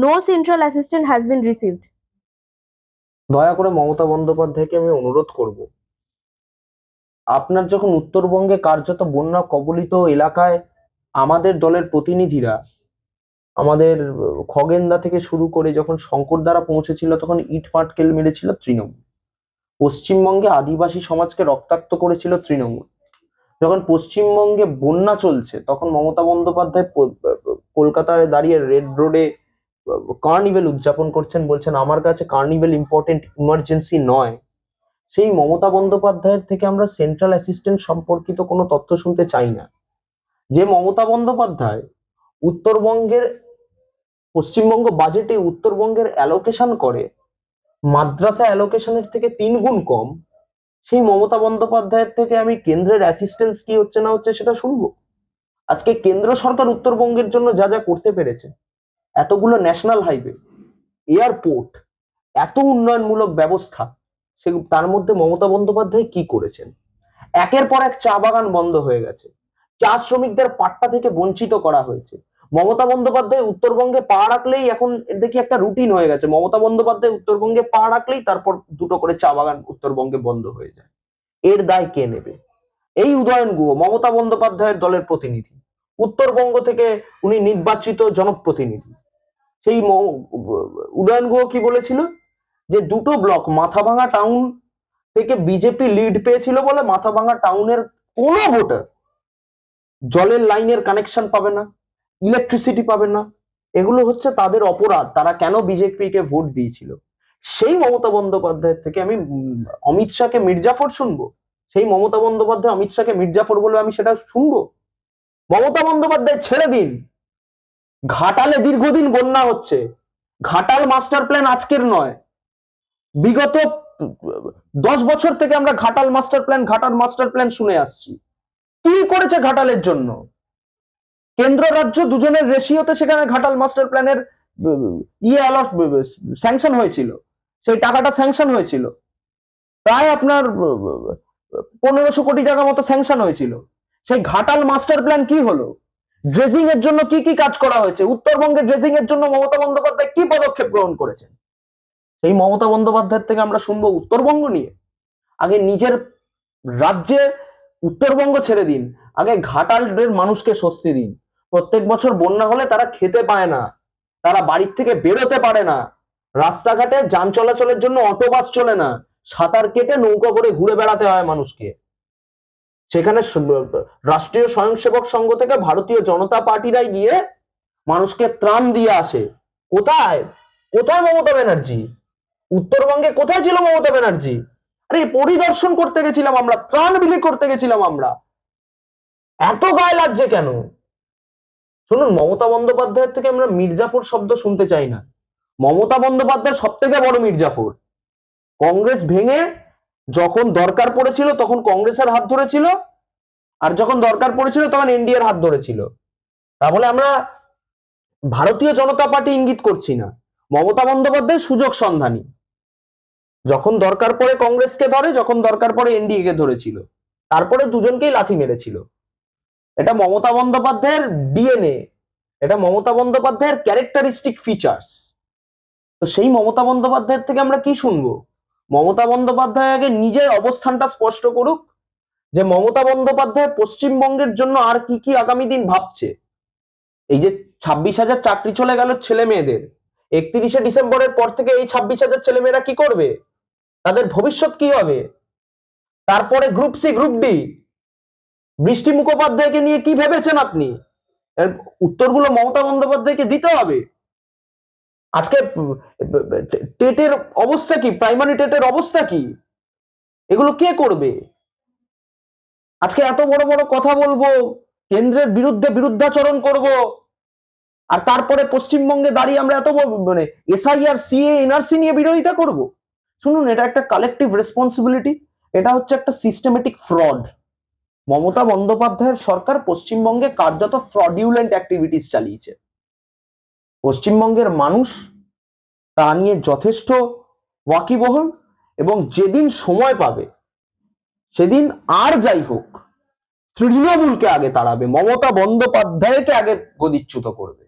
no central assistant has been received. দয়া করে মমতা বন্দ্যোপাধ্যায়কে আমি অনুরোধ করব, আপনার যখন উত্তরবঙ্গে কার্যত বন্যা কবলিত এলাকায় আমাদের দলের প্রতিনিধিরা, আমাদের খগেনদা থেকে শুরু করে যখন শঙ্কর দ্বারা পৌঁছেছিল, তখন ইট পাটকেল মেরেছিল তৃণমূল, পশ্চিমবঙ্গে আদিবাসী সমাজকে রক্তাক্ত করেছিল তৃণমূল, যখন পশ্চিমবঙ্গে বন্যা চলছে তখন মমতা বন্দ্যোপাধ্যায় কলকাতায় দাঁড়িয়ে রেড রোডে কার্নিভেল উদযাপন করছেন, বলছেন আমার কাছে কার্নিভেল ইম্পর্টেন্ট, ইমার্জেন্সি নয়। সেই মমতা বন্দ্যোপাধ্যায়ের থেকে আমরা সেন্ট্রাল অ্যাসিস্ট্যান্ট সম্পর্কিত কোনো তথ্য শুনতে চাই না। যে মমতা বন্দ্যোপাধ্যায় উত্তরবঙ্গের পশ্চিমবঙ্গ বাজেটে উত্তরবঙ্গের অ্যালোকেশন করে মাদ্রাসা অ্যালোকেশনের থেকে 3 গুণ কম, সেই মমতা বন্দ্যোপাধ্যায়ের থেকে আমি কেন্দ্রের অ্যাসিস্ট্যান্স কি হচ্ছে না হচ্ছে সেটা শুনবো? আজকে কেন্দ্র সরকার উত্তরবঙ্গের জন্য যা যা করতে পেরেছে, এতগুলো ন্যাশনাল হাইওয়ে, এয়ারপোর্ট, এত উন্নয়নমূলক ব্যবস্থা, সে তার মধ্যে মমতা বন্দ্যোপাধ্যায় কি করেছেন? একের পর এক চা বাগান বন্ধ হয়ে গেছে, চা শ্রমিকদের পাট্টা থেকে বঞ্চিত করা হয়েছে। মমতা বন্দ্যোপাধ্যায় উত্তরবঙ্গে পা রাখলেই এখন দেখি একটা রুটিন হয়ে গেছে, মমতা বন্দ্যোপাধ্যায় উত্তরবঙ্গে পা রাখলেই তারপর 2টো করে চা বাগান উত্তরবঙ্গে বন্ধ হয়ে যায়। এর দায় কে নেবে? এই উদয়ন গুহ মমতা বন্দ্যোপাধ্যায়ের দলের প্রতিনিধি, উত্তরবঙ্গ থেকে উনি নির্বাচিত জনপ্রতিনিধি। সেই উদয়ন গুহ কি বলেছিল যে 2টো ব্লক মাথাভাঙা টাউন থেকে বিজেপি লিড পেয়েছিল বলে মাথাভাঙা টাউনের কোনো ভোটার জলের লাইনের কানেকশন পাবে না, ইলেকট্রিসিটি পাবে না। এগুলো হচ্ছে তাদের অপরাধ, তারা কেন বিজেপিকে ভোট দিয়েছিল। সেই মমতা বন্দ্যোপাধ্যায়ের থেকে আমি অমিত শাহকে মির্জাফর শুনবো? সেই মমতা বন্দ্যোপাধ্যায় অমিত শাহকে মির্জাফর বলে আমি সেটা শুনবো? মমতা বন্দ্যোপাধ্যায় ছেড়ে দিন। ঘাটালে দীর্ঘদিন বন্যা হচ্ছে, ঘাটাল মাস্টার প্ল্যান আজকের নয়, বিগত 10 বছর থেকে আমরা ঘাটাল মাস্টার প্ল্যান শুনে আসছি। কি করেছে ঘাটালের জন্য? কেন্দ্র রাজ্য দুজনের রেশিওতে সেখানে ঘাটাল মাস্টার প্ল্যানের স্যাংশন হয়েছিল, সেই টাকাটা স্যাংশন হয়েছিল, প্রায় আপনার 1500 কোটি টাকা মতো স্যাংশন হয়েছিল। সেই ঘাটাল মাস্টার প্ল্যান কি হলো? ড্রেজিং এর জন্য কি কি কাজ করা হয়েছে? উত্তরবঙ্গে ড্রেজিং এর জন্য মমতা বন্দ্যোপাধ্যায় কি পদক্ষেপ গ্রহণ করেছেন? সেই মমতা বন্দ্যোপাধ্যায়ের থেকে আমরা শুনবো উত্তরবঙ্গ নিয়ে? আগে নিজের রাজ্যে উত্তরবঙ্গ ছেড়ে দিন, আগে ঘাটালের মানুষকে স্বস্তি দিন। প্রত্যেক বছর বন্যা হলে তারা খেতে পায় না, তারা বাড়ির থেকে বেরোতে পারে না, রাস্তাঘাটে যান চলাচলের জন্য অটো বাস চলে না, সাঁতার কেটে নৌকা করে ঘুরে বেড়াতে হয় মানুষকে। সেখানে রাষ্ট্রীয় স্বয়ংসেবক সংঘ থেকে ভারতীয় জনতা পার্টিরাই গিয়ে মানুষকে ত্রাণ দিয়ে আসে। কোথায় কোথায় মমতা ব্যানার্জি? উত্তরবঙ্গে কোথায় ছিল মমতা ব্যানার্জি? আরে পরিদর্শন করতে গেছিলাম আমরা, ত্রাণ বিলি করতে গেছিলাম আমরা, এত গায়ে লাগছে কেন? শুনুন, মমতা বন্দ্যোপাধ্যায়ের থেকে আমরা মির্জাফর শব্দ শুনতে চাই না। মমতা বন্দ্যোপাধ্যায় সব থেকে বড় মির্জাফর। কংগ্রেস ভেঙে যখন দরকার পড়েছিল তখন কংগ্রেসের হাত ধরেছিল, আর যখন দরকার পড়েছিল তখন এনডিএর হাত ধরেছিল। তাহলে আমরা ভারতীয় জনতা পার্টি ইঙ্গিত করছি না, মমতা বন্দ্যোপাধ্যায় সুযোগ সন্ধানী। যখন দরকার পড়ে কংগ্রেসকে ধরে, যখন দরকার পড়ে এনডিএ কে ধরেছিল, তারপরে দুজনকেই লাথি মেরেছিল। এটা মমতা বন্দ্যোপাধ্যায়ের ডিএনএ, এটা মমতা বন্দ্যোপাধ্যায়ের ক্যারেক্টারিস্টিক ফিচার্স। তো সেই মমতা বন্দ্যোপাধ্যায়ের থেকে আমরা কি শুনবো? মমতা বন্দ্যোপাধ্যায় আগে নিজের অবস্থানটা স্পষ্ট করুক, যে মমতা বন্দ্যোপাধ্যায় পশ্চিমবঙ্গের জন্য আর কি কি আগামী দিন ভাবছে। এই যে 26,000 চাকরি চলে গেল ছেলে মেয়েদের, 31শে ডিসেম্বরের পর থেকে এই 26,000 ছেলেমেয়েরা কি করবে? তাদের ভবিষ্যৎ কি হবে? তারপরে গ্রুপ সি, গ্রুপ ডি, বৃষ্টি মুখোপাধ্যায়কে নিয়ে কি ভেবেছেন আপনি? এর উত্তরগুলো মমতা বন্দ্যোপাধ্যায়কে দিতে হবে। আজকে টেটের অবস্থা কি, প্রাইমারি টেটের অবস্থা কি, এগুলো কে করবে? আজকে এত বড় বড় কথা বলবো, কেন্দ্রের বিরুদ্ধে বিরুদ্ধাচরণ করব, আর তারপরে পশ্চিমবঙ্গে দাঁড়িয়ে আমরা এত মানে এসআইআর, সিএ, এনআরসি নিয়ে বিরোধিতা করব? শুনুন, এটা একটা কালেকটিভ রেসপন্সিবিলিটি, এটা হচ্ছে একটা সিস্টেমেটিক ফ্রড। মমতা বন্দ্যোপাধ্যায়ের সরকার পশ্চিমবঙ্গে কার্যত ফ্রডিউলেন্ট অ্যাক্টিভিটিস চালিয়েছে। পশ্চিমবঙ্গের মানুষ তা নিয়ে যথেষ্ট ওয়াকিবহল, এবং যেদিন সময় পাবে সেদিন আর যাই হোক তৃণমূলকে আগে তাড়াবে, মমতা বন্দ্যোপাধ্যায়কে আগে গদিচ্যুত করবে।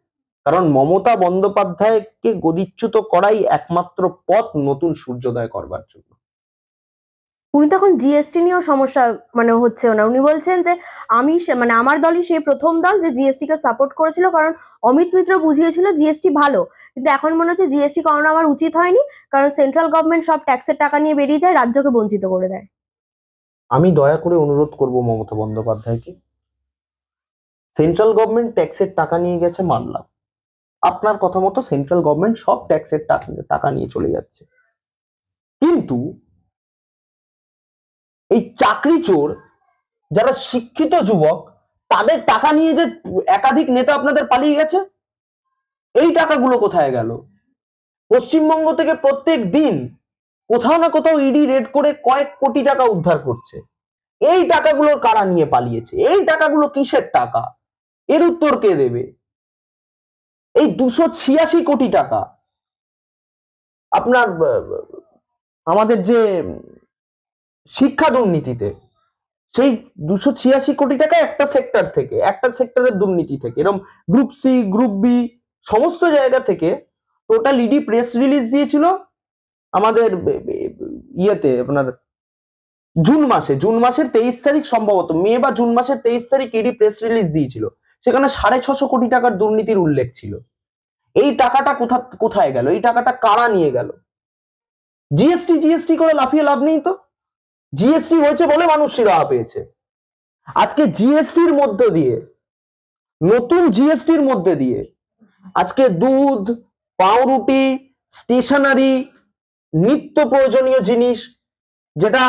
কারণ মমতা বন্দ্যোপাধ্যায়কে গদিচ্যুত করাই একমাত্র পথ নতুন সূর্যোদয় করবার জন্য। উনি তখন জিএসটি নিয়েও সমস্যা মানে হচ্ছে না, উনি বলছেন যে আমি মানে আমার দলই সেই প্রথম দল যে জিএসটি কে সাপোর্ট করেছিল, কারণ অমিত মিত্র বুঝিয়েছিল জিএসটি ভালো। কিন্তু এখন মনে হচ্ছে জিএসটি করানো আমার উচিত হয়নি, কারণ সেন্ট্রাল গভর্নমেন্ট সব ট্যাক্সের টাকা নিয়ে বেরিয়ে যায়, রাজ্যকে বঞ্চিত করে দেয়। আমি দয়া করে অনুরোধ করব মমতা বন্দ্যোপাধ্যায়কে, সেন্ট্রাল গভর্নমেন্ট ট্যাক্সের টাকা নিয়ে গেছে মানলাম, আপনার কথা মতো সেন্ট্রাল গভর্নমেন্ট সব ট্যাক্সের টাকা নিয়ে চলে যাচ্ছে, কিন্তু এই চাকরি চোর যারা শিক্ষিত যুবক তাদের টাকা নিয়ে যে একাধিক নেতা আপনাদের পালিয়ে গেছে, এই টাকাগুলো কোথায় গেল? পশ্চিমবঙ্গ থেকে প্রত্যেক দিন কোথাও না কোথাও ইডি রেড করে কয়েক কোটি টাকা উদ্ধার করছে। এই টাকাগুলো কারা নিয়ে পালিয়েছে? এই টাকাগুলো কিসের টাকা? এর উত্তর কে দেবে? এই 286 কোটি টাকা আপনার আমাদের যে শিক্ষা দুর্নীতিতে, সেই 286 কোটি টাকা একটা সেক্টর থেকে, একটা সেক্টরের দুর্নীতি থেকে, এরকম গ্রুপ সি, গ্রুপ বি সমস্ত জায়গা থেকে টোটাল ইডি প্রেস রিলিজ দিয়েছিল আমাদের ইয়েতে, আপনার জুন মাসের 23 তারিখ, সম্ভবত মে বা জুন মাসের 23 তারিখ ইডি প্রেস রিলিজ দিয়েছিল। সেখানে 650 কোটি টাকার দুর্নীতির উল্লেখ ছিল। এই টাকাটা কোথায় গেল? এই টাকাটা কারা নিয়ে গেল? জিএসটি করে লাফিয়ে লাভ নেই তো। জিএসটি হয়েছে বলে মানুষ রাহা পেয়েছে। আজকে জিএসটির মধ্যে দিয়ে, নতুন জিএসটির মধ্যে দিয়ে আজকে দুধ, পাউরুটি, স্টেশনারি, নিত্য প্রয়োজনীয় জিনিস যেটা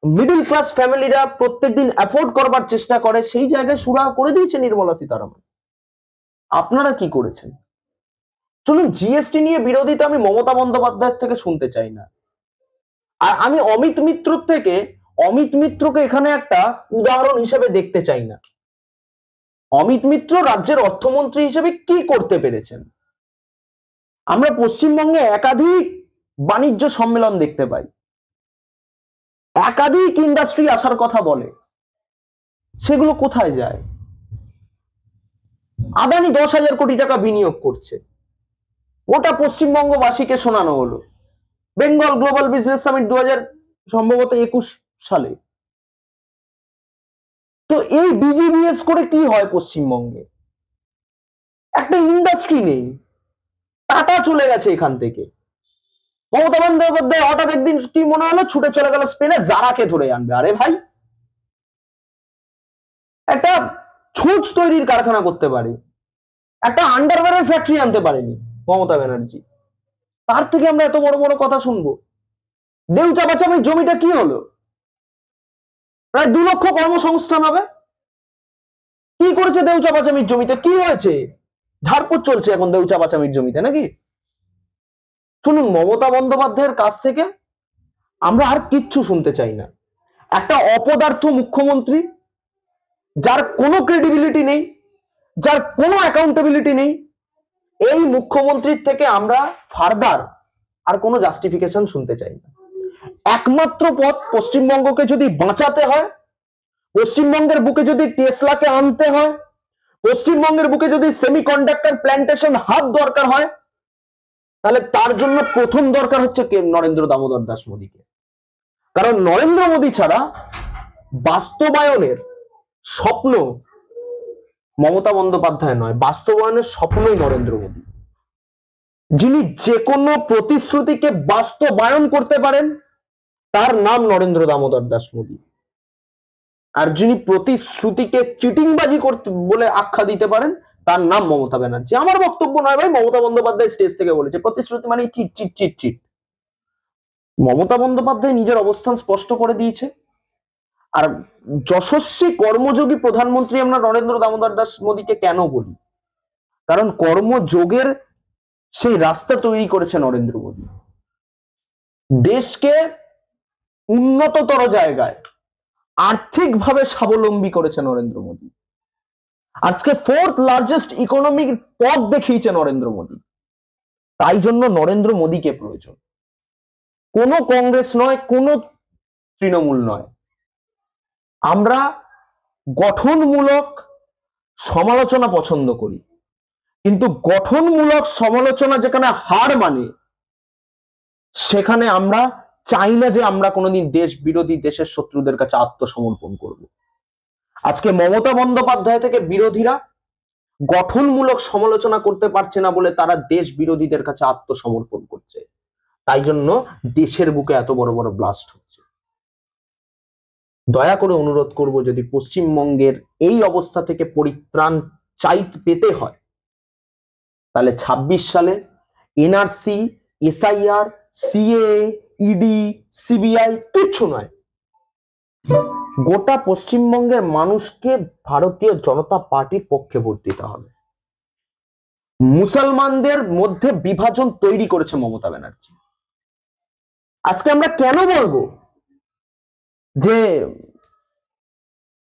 মিডল ক্লাস ফ্যামিলিরা প্রত্যেকদিন অ্যাফোর্ড করবার চেষ্টা করে, সেই জায়গায় সুরাহা করে দিয়েছে নির্মলা সীতারামন। আপনারা কি করেছেন? চলুন, জিএসটি নিয়ে বিরোধিতা আমি মমতা বন্দ্যোপাধ্যায়ের থেকে শুনতে চাই না। আর আমি অমিত মিত্রকে এখানে একটা উদাহরণ হিসেবে দেখতে চাই না। অমিত মিত্র রাজ্যের অর্থমন্ত্রী হিসেবে কি করতে পেরেছেন? আমরা পশ্চিমবঙ্গে একাধিক বাণিজ্য সম্মেলন দেখতে পাই, একাধিক ইন্ডাস্ট্রি আসার কথা বলে, সেগুলো কোথায় যায়? আদানি 10,000 কোটি টাকা বিনিয়োগ করছে, ওটা পশ্চিমবঙ্গবাসীকে শোনানো হলো বেঙ্গল গ্লোবাল বিজনেস সামিট 2021 সালে। তো এই বিজিবিএস করে কি হয় পশ্চিমবঙ্গে? একটা ইন্ডাস্ট্রি নেই, টাটা চলে গেছে এখান থেকে। মমতা বন্দ্যোপাধ্যায় হঠাৎ একদিন কি মনে হলো, ছুটে চলে গেল স্পেনে জারাকে ধরে আনবে। আরে ভাই, একটা ছুঁচ তৈরির কারখানা করতে পারে, একটা আন্ডারওয়্যারের ফ্যাক্টরি আনতে পারেনি মমতা ব্যানার্জি, তার থেকে আমরা এত বড় বড় কথা শুনবো? দেউচা বাচামির জমিটা কি হলো? প্রায় 2 লক্ষ কর্মসংস্থান হবে। কি করেছে দেউচা বাচামির জমিতে? কি হয়েছে? ঝাড়পোঁছ চলছে এখন দেউচা বাচামির জমিতে নাকি? শুনুন, মমতা বন্দ্যোপাধ্যায়ের কাছ থেকে আমরা আর কিচ্ছু শুনতে চাই না। একটা অপদার্থ মুখ্যমন্ত্রী, যার কোনো ক্রেডিবিলিটি নেই, যার কোনো অ্যাকাউন্টেবিলিটি নেই, এই মুখ্যমন্ত্রীর থেকে আমরা ফার্দার আর কোনো জাস্টিফিকেশন শুনতে চাই না। একমাত্র পথ, পশ্চিমবঙ্গকে যদি বাঁচাতে হয়, পশ্চিমবঙ্গের বুকে যদি টেসলাকে আনতে হয়, পশ্চিমবঙ্গের বুকে যদি সেমিকন্ডাক্টর প্ল্যান্টেশন হাব দরকার হয়, তাহলে তার জন্য প্রথম দরকার হচ্ছে কে? নরেন্দ্র দামোদর দাস মোদীকে। কারণ নরেন্দ্র মোদী ছাড়া বাস্তবায়নের স্বপ্ন মমতা বন্দ্যোপাধ্যায় নয়, বাস্তবায়নের স্বপ্নই নরেন্দ্র মোদী। যিনি যে কোনো প্রতিশ্রুতিকে বাস্তবায়ন করতে পারেন, তার নাম নরেন্দ্র দামোদর দাস মোদী। আর যিনি প্রতিশ্রুতিকে চিটিংবাজি করতে বলে আখ্যা দিতে পারেন, তার নাম মমতা ব্যানার্জি। আমার বক্তব্য নয় ভাই, মমতা বন্দ্যোপাধ্যায় স্টেজ থেকে বলেছে প্রতিশ্রুতি মানে cheat cheat cheat cheat. Mamata Bandyopadhyay নিজের অবস্থান স্পষ্ট করে দিয়েছে। আর যশস্বী কর্মযোগী প্রধানমন্ত্রী আমরা নরেন্দ্র দামোদর দাস মোদীকে কেন বলি? কারণ কর্মযোগের সেই রাস্তা তৈরি করেছে নরেন্দ্র মোদী। দেশকে উন্নততর জায়গায় আর্থিকভাবে স্বাবলম্বী করেছে নরেন্দ্র মোদী। আজকে 4th লার্জেস্ট ইকোনমিক পথ দেখিয়েছে নরেন্দ্র মোদী। তাই জন্য নরেন্দ্র মোদীকে প্রয়োজন, কোনো কংগ্রেস নয়, কোনো তৃণমূল নয়। আমরা গঠনমূলক সমালোচনা পছন্দ করি, কিন্তু গঠনমূলক সমালোচনা যেখানে হার মানে, সেখানে আমরা চাই না যে আমরা কোনোদিন দেশ বিরোধী, দেশের শত্রুদের কাছে আত্মসমর্পণ করব। আজকে মমতা বন্দ্যোপাধ্যায় থেকে বিরোধীরা গঠনমূলক সমালোচনা করতে পারছে না বলে তারা দেশ বিরোধীদের কাছে আত্মসমর্পণ করছে। তাই জন্য দেশের বুকে এত বড় বড় ব্লাস্ট হচ্ছে। দয়া করে অনুরোধ করব, যদি পশ্চিমবঙ্গের এই অবস্থা থেকে পরিত্রাণ পেতে হয়, তাহলে 26 সালে NRC, SIR, CA, ED, CBI কিচ্ছু নয়, গোটা পশ্চিমবঙ্গের মানুষকে ভারতীয় জনতা পার্টির পক্ষে ভোট দিতে হবে। মুসলমানদের মধ্যে বিভাজন তৈরি করেছে মমতা ব্যানার্জি। আজকে আমরা কেন বলবো যে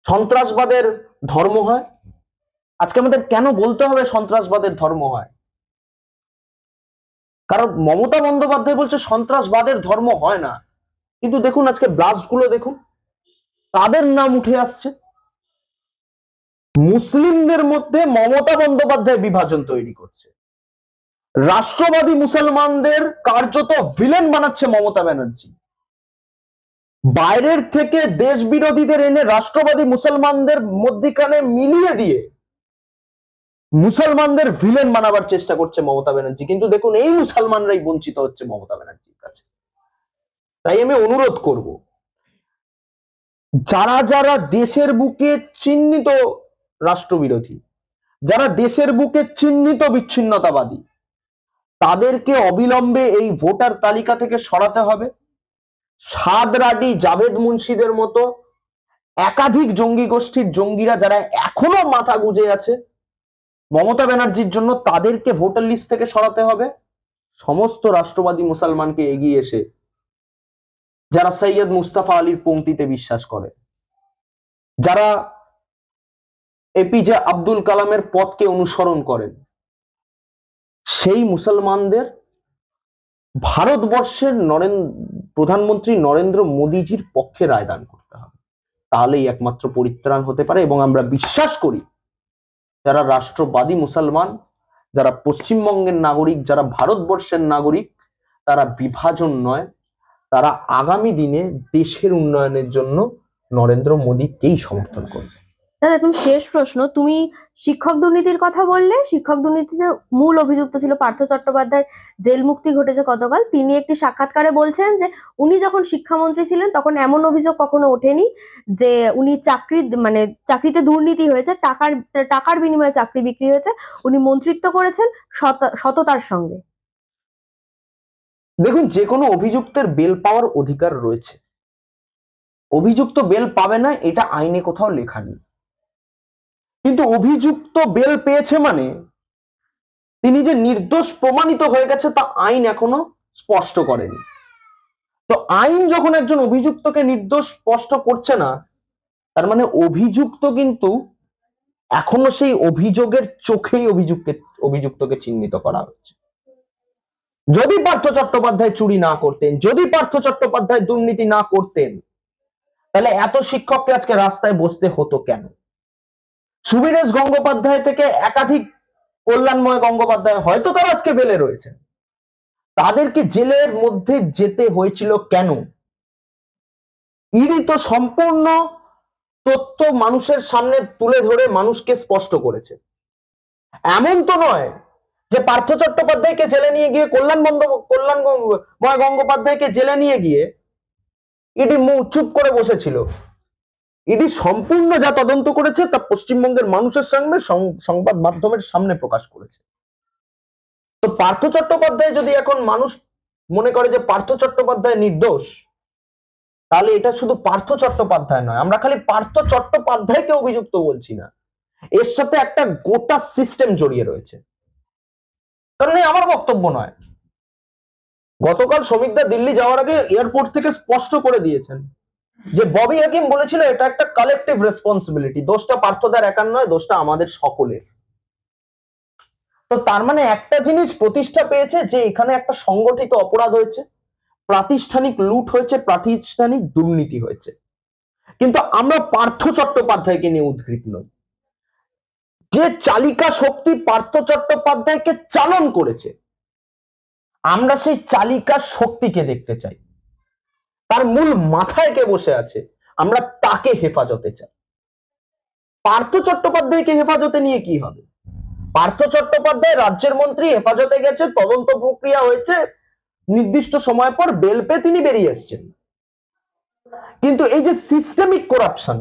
সন্ত্রাসবাদের ধর্ম হয়? আজকে আমাদের কেন বলতে হবে সন্ত্রাসবাদের ধর্ম হয়? কারণ মমতা বন্দ্যোপাধ্যায় বলছে সন্ত্রাসবাদের ধর্ম হয় না, কিন্তু দেখুন আজকে ব্লাস্ট গুলো দেখুন, তাদের নাম উঠে আসছে। মুসলিমদের মধ্যে মমতা বন্দ্যোপাধ্যায় বিভাজন তৈরি করছে, রাষ্ট্রবাদী মুসলমানদের কার্যত ভিলেন বানাচ্ছে মমতা ব্যানার্জি। বাইরের থেকে দেশ বিরোধীদের এনে রাষ্ট্রবাদী মুসলমানদের মধ্যখানে মিলিয়ে দিয়ে মুসলমানদের ভিলেন বানাবার চেষ্টা করছে মমতা ব্যানার্জি। কিন্তু দেখুন এই মুসলমানরাই বঞ্চিত হচ্ছে মমতা ব্যানার্জির কাছে। তাই আমি অনুরোধ করব, যারা যারা দেশের বুকে চিহ্নিত রাষ্ট্রবিরোধী, যারা দেশের বুকে চিহ্নিত বিচ্ছিন্নতাবাদী, তাদেরকে অবিলম্বে এই ভোটার তালিকা থেকে সরাতে হবে। সাদ রাডি, জাভেদ মুন্সিদের মতো একাধিক জঙ্গি গোষ্ঠীর জঙ্গিরা যারা এখনো মাথা গুঁজে আছে মমতা ব্যানার্জির জন্য, তাদেরকে ভোটার লিস্ট থেকে সরাতে হবে। সমস্ত রাষ্ট্রবাদী মুসলমানকে এগিয়ে এসে যারা সৈয়দ মুস্তাফা আলীর পংক্তিতে বিশ্বাস করে, যারা এপিজে আব্দুল কালামের পথকে অনুসরণ করেন, সেই মুসলমানদের ভারতবর্ষের প্রধানমন্ত্রী নরেন্দ্র মোদীজির পক্ষে রায়দান করতে হবে। তাহলেই একমাত্র পরিত্রাণ হতে পারে। এবং আমরা বিশ্বাস করি যারা রাষ্ট্রবাদী মুসলমান, যারা পশ্চিমবঙ্গের নাগরিক, যারা ভারতবর্ষের নাগরিক, তারা বিভাজন নয়, তারা আগামী দিনে দেশের উন্নয়নের জন্য নরেন্দ্র মোদীকেই সমর্থন করবে। দাদা, তুমি শেষ প্রশ্ন, তুমি শিক্ষক দুর্নীতির কথা বললে। শিক্ষক দুর্নীতিতে মূল অভিযুক্ত ছিল পার্থ চট্টোপাধ্যায়ের জেল মুক্তি ঘটেছে গতকাল। তিনি একটি সাক্ষাৎকারে বলছেন যে উনি যখন শিক্ষামন্ত্রী ছিলেন তখন এমন অভিযোগ কখনো ওঠেনি যে উনি চাকরিতে দুর্নীতি হয়েছে, টাকার বিনিময়ে চাকরি বিক্রি হয়েছে। উনি মন্ত্রিত্ব করেছেন সততার সঙ্গে। দেখুন, যে কোনো অভিযুক্তের বেল পাওয়ার অধিকার রয়েছে। অভিযুক্ত বেল পাবে না এটা আইনে কোথাও লেখা নেই, কিন্তু অভিযুক্ত বেল পেয়েছে মানে তিনি যে নির্দোষ প্রমাণিত হয়ে গেছে তা আইন এখনো স্পষ্ট করেনি। তো আইন যখন একজন অভিযুক্তকে নির্দোষ স্পষ্ট করছে না, তার মানে অভিযুক্ত কিন্তু এখনো সেই অভিযোগের চোখেই অভিযুক্তকে চিহ্নিত করা হচ্ছে। যদি পার্থ চট্টোপাধ্যায় চুরি না করতেন, যদি পার্থ চট্টোপাধ্যায় দুর্নীতি না করতেন, তাহলে এত শিক্ষককে আজকে রাস্তায় বসতে হতো কেন? সুবীরেশ গঙ্গোপাধ্যায় থেকে একাধিক কল্যাণময় গঙ্গোপাধ্যায় হয়তো তারা আজকে বেলে রয়েছে, তাদেরকে জেলের মধ্যে যেতে হয়েছিল কেন? ইডি তো সম্পূর্ণ তথ্য মানুষের সামনে তুলে ধরে মানুষকে স্পষ্ট করেছে। এমন তো নয় যে পার্থ চট্টোপাধ্যায়কে জেলে নিয়ে গিয়ে কল্যাণময় গঙ্গোপাধ্যায়কে জেলে নিয়ে গিয়ে ইডি মুখ চুপ করে বসেছিল। ইডি সম্পূর্ণ যা তদন্ত করেছে তা পশ্চিমবঙ্গের মানুষের সামনে, সংবাদ মাধ্যমের সামনে প্রকাশ করেছে। তো পার্থ চট্টোপাধ্যায় যদি এখন মানুষ মনে করে যে পার্থ চট্টোপাধ্যায় নির্দোষ, তাহলে এটা শুধু পার্থ চট্টোপাধ্যায় নয়, আমরা খালি পার্থ চট্টোপাধ্যায়কে অভিযুক্ত বলছি না, এর সাথে একটা গোটা সিস্টেম জড়িয়ে রয়েছে। কারণ আমার বক্তব্য নয়, গতকাল শ্রমিকদা দিল্লি যাওয়ার আগে এয়ারপোর্ট থেকে স্পষ্ট করে দিয়েছেন যে ববি হাকিম বলেছিল এটা একটা কালেকটিভ রেসপন্সিবিলিটি, দোষটা পার্থদার একার নয়, দোষটা আমাদের সকলের। তো তার মানে একটা জিনিস প্রতিষ্ঠা পেয়েছে যে এখানে একটা সংগঠিত অপরাধ হয়েছে, প্রাতিষ্ঠানিক লুট হয়েছে, প্রাতিষ্ঠানিক দুর্নীতি হয়েছে। কিন্তু আমরা পার্থ চট্টোপাধ্যায়কে নিয়ে উদ্গ্রীব নই। যে চালিকা শক্তি পার্থ চট্টোপাধ্যায়কে চালন করেছে, আমরা সেই চালিকা শক্তিকে দেখতে চাই। তার মূল মাথায় কে বসে আছে, আমরা তাকে হেফাজতে চাই। পার্থ চট্টোপাধ্যায়কে হেফাজতে নিয়ে কি হবে? পার্থ চট্টোপাধ্যায় রাজ্যের মন্ত্রী, হেফাজতে গেছে, তদন্ত প্রক্রিয়া হয়েছে, নির্দিষ্ট সময় পর বেল পেয়ে তিনি বেরিয়ে এসছেন। কিন্তু এই যে সিস্টেমিক করাপশন,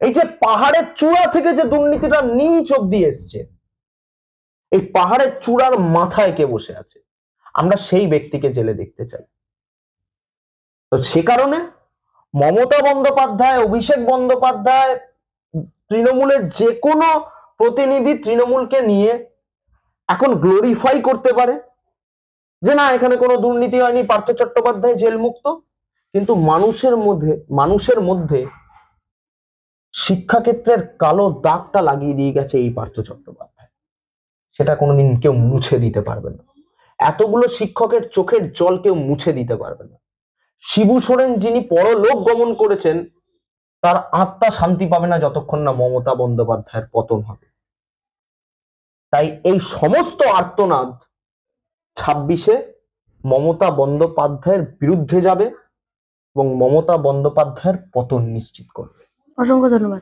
এই যে পাহাড়ের চূড়া থেকে যে দুর্নীতিটা নিচ অব্দি এসছে, এই পাহাড়ের চূড়ার মাথায় কে বসে আছে, আমরা সেই ব্যক্তিকে জেলে দেখতে চাই। তো সে কারণে মমতা বন্দ্যোপাধ্যায়, অভিষেক বন্দ্যোপাধ্যায়, তৃণমূলের যে কোনো প্রতিনিধি তৃণমূলকে নিয়ে এখন গ্লোরিফাই করতে পারে যে না এখানে কোনো দুর্নীতি হয়নি, পার্থ চট্টোপাধ্যায় জেলমুক্ত, কিন্তু মানুষের মধ্যে শিক্ষাক্ষেত্রের কালো দাগটা লাগিয়ে দিয়ে গেছে এই পার্থ চট্টোপাধ্যায়। সেটা কোনোদিন কেউ মুছে দিতে পারবে না। এতগুলো শিক্ষকের চোখের জল কেউ মুছে দিতে পারবে না। শিবু সোরেন যিনি পরলোক গমন করেছেন, তার আত্মা শান্তি পাবে না যতক্ষণ না মমতা বন্দ্যোপাধ্যায়ের পতন হবে। তাই এই সমস্ত আর্তনাদ 26-এ মমতা বন্দ্যোপাধ্যায়ের বিরুদ্ধে যাবে এবং মমতা বন্দ্যোপাধ্যায়ের পতন নিশ্চিত করবে। অসংখ্য ধন্যবাদ।